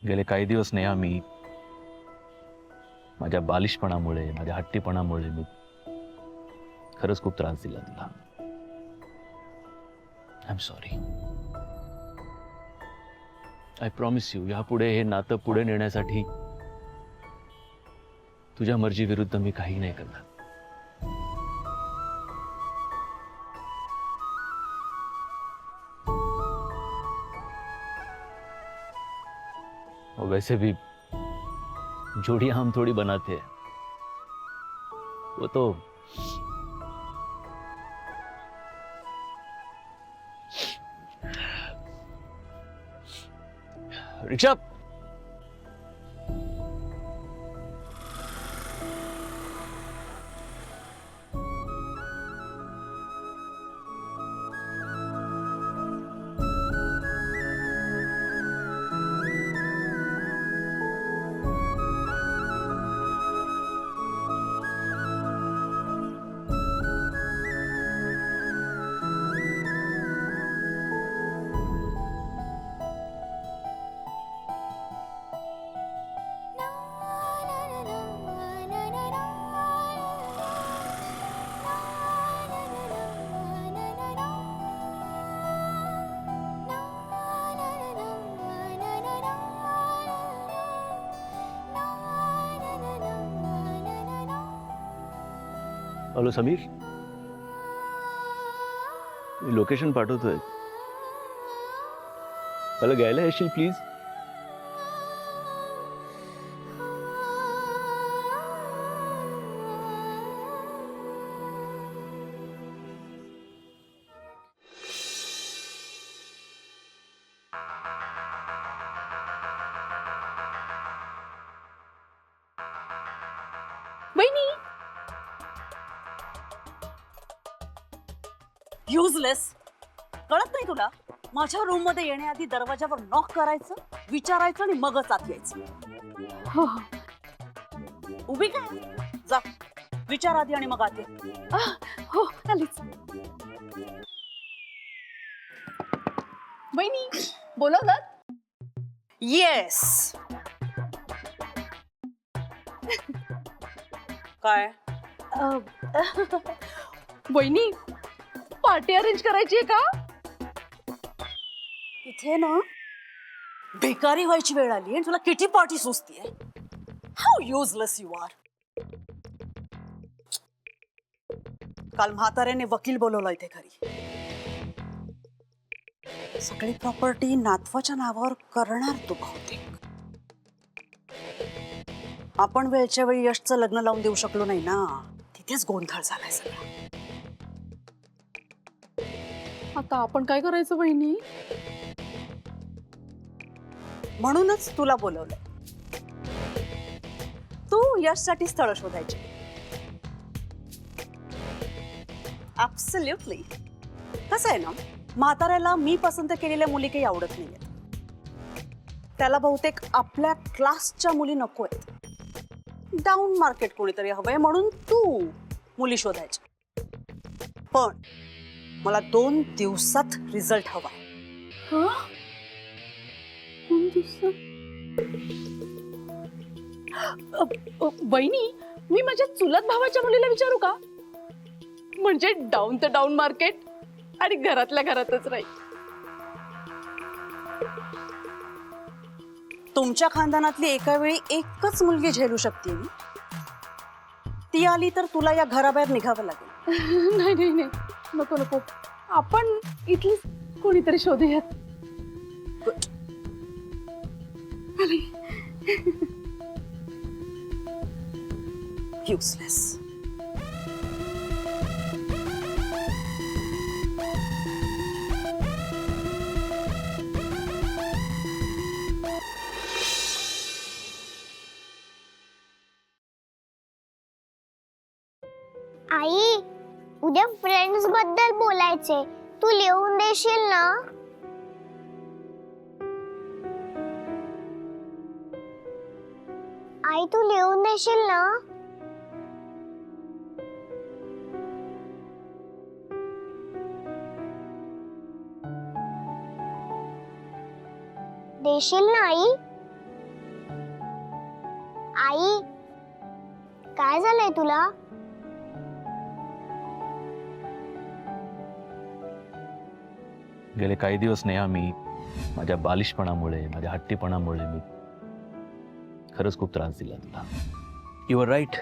गेले काही दिवस नेहा मी माझ्या बालिशपणामुळे माझ्या हट्टीपणामुळे मी खरंच खूप त्रास दिला तुला. I am sorry. I promise you, यापुढे हे नातं पुढे नेण्यासाठी तुझ्या मर्जी विरुद्ध मी काही नाही करणार. और वैसे भी जोड़ी हम थोड़ी बनाते हैं, वो तो ऋषभ. हॅलो समीर, मी लोकेशन पाठवतोय, मला घ्यायला येशील प्लीज? वहिनी, युजलेस. कळत नाही तुला? माझ्या रूम मध्ये येण्याआधी दरवाजावर नॉक करायचं, विचारायचं आणि मगच आत यायचं. हो उभी काय? जा, विचार आधी आणि मग आत ये. हो आलीच. वहिनी बोलवलं? येस. काय? वहिनी पार्टी अरेंज करायची आहे का? इथे ना भिकारी व्हायची वेळ आली आणि तुला किटी पार्टी सुचतीये. How useless you are. काल म्हाताऱ्याने वकील बोलवला इथे घरी. सगळी प्रॉपर्टी नातवाच्या नावावर करणार तू बहुतेक. आपण वेळच्या वेळी यशचं लग्न लावून देऊ शकलो नाही ना, तिथेच गोंधळ झालाय सगळा. आता आपण काय करायचं वहिनी? म्हणूनच तुला बोलवलंय. तू यशसाठी स्थळ शोधायची. ऍब्सोल्युटली. कसं आहे ना, म्हाताऱ्याला मी पसंत केलेल्या मुली काही आवडत नाहीयेत. त्याला बहुतेक आपल्या क्लासच्या मुली नको आहेत. डाऊन मार्केट कोणीतरी हवंय, म्हणून तू मुली शोधायची. पण मला 2 दिवसात रिझल्ट हवाय. वहिनी, मी माझ्या चुलत भावाच्या मुलीला विचारू का? म्हणजे डाऊन तर डाऊन मार्केट आणि घरातल्या घरातच राहील. तुमच्या खानदानातली एका वेळी एकच मुलगी झेलू शकते मी. ती आली तर तुला या घराबाहेर निघावं लागेल. नाही नाही नाही, नको नको, आपण इथली कोणीतरी शोधूयात. युजलेस. आई, उद्या फ्रेंड्स बद्दल बोलायचे, तू लिहून देशील ना? आई, तू लिहून देशील ना? देशील ना आई? आई काय झालंय तुला? गेले काही दिवस नाही मी माझ्या बालिशपणामुळे माझ्या हट्टीपणामुळे मी खरंच खूप त्रास दिला तुला. You are right.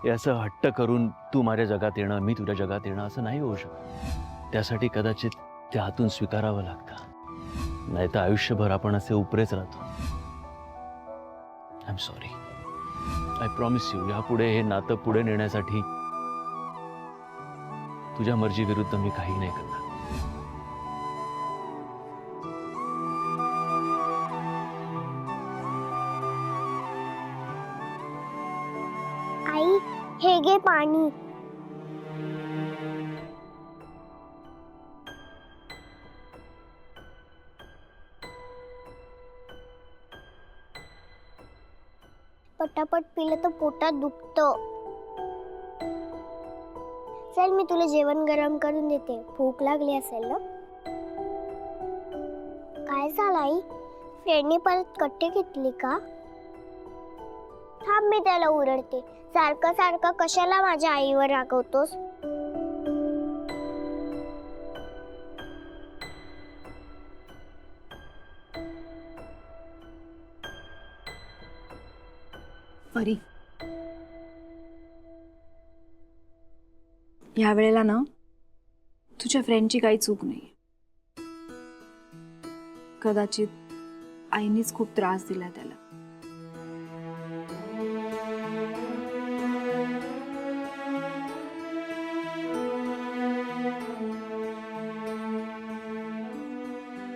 हे असं हट्ट करून तू माझ्या जगात येणं मी तुझ्या जगात येणं असं नाही होऊ शकत. त्यासाठी कदाचित ते हातून स्वीकारावं लागतं, नाही तर आयुष्यभर आपण असे उपरेच राहतो. I am sorry. I promise you, यापुढे हे नातं पुढे नेण्यासाठी तुझ्या मर्जी विरुद्ध मी काही नाही करणार. आई हे घे पाणी. पटापट पिलं तर पोटात दुखतं. चल मी तुला जेवण गरम करून देते, भूक लागली असेल ना. काय झालं आई? फ्रेंडने परत कट्टे घेतली का? थांब मी त्याला ओरडते. सारखं सारखं कशाला माझ्या आईवर रागवतोस? परी, या वेळेला ना तुझ्या फ्रेंडची काही चूक नाही. कदाचित आईनेच खूप त्रास दिला त्याला.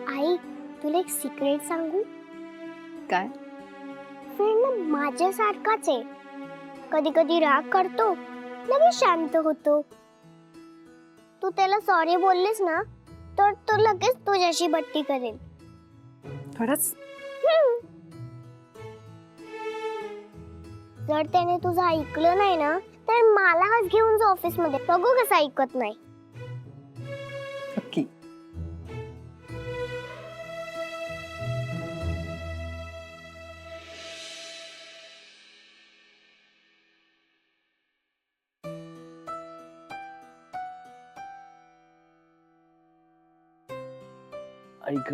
आई तुला एक सिक्रेट सांगू? काय? फ्रेंड माझ्यासारखाच आहे. कधी कधी राग करतो, लगेच शांत होतो. तू त्याला सॉरी बोललीस ना तर तो लगेच तुझ्याशी बट्टी करेल. खरंच? जर त्याने तुझं ऐकलं नाही ना तर मला घेऊन जा ऑफिस मध्ये, बघू कसं ऐकत नाही. नक्की. ऐक.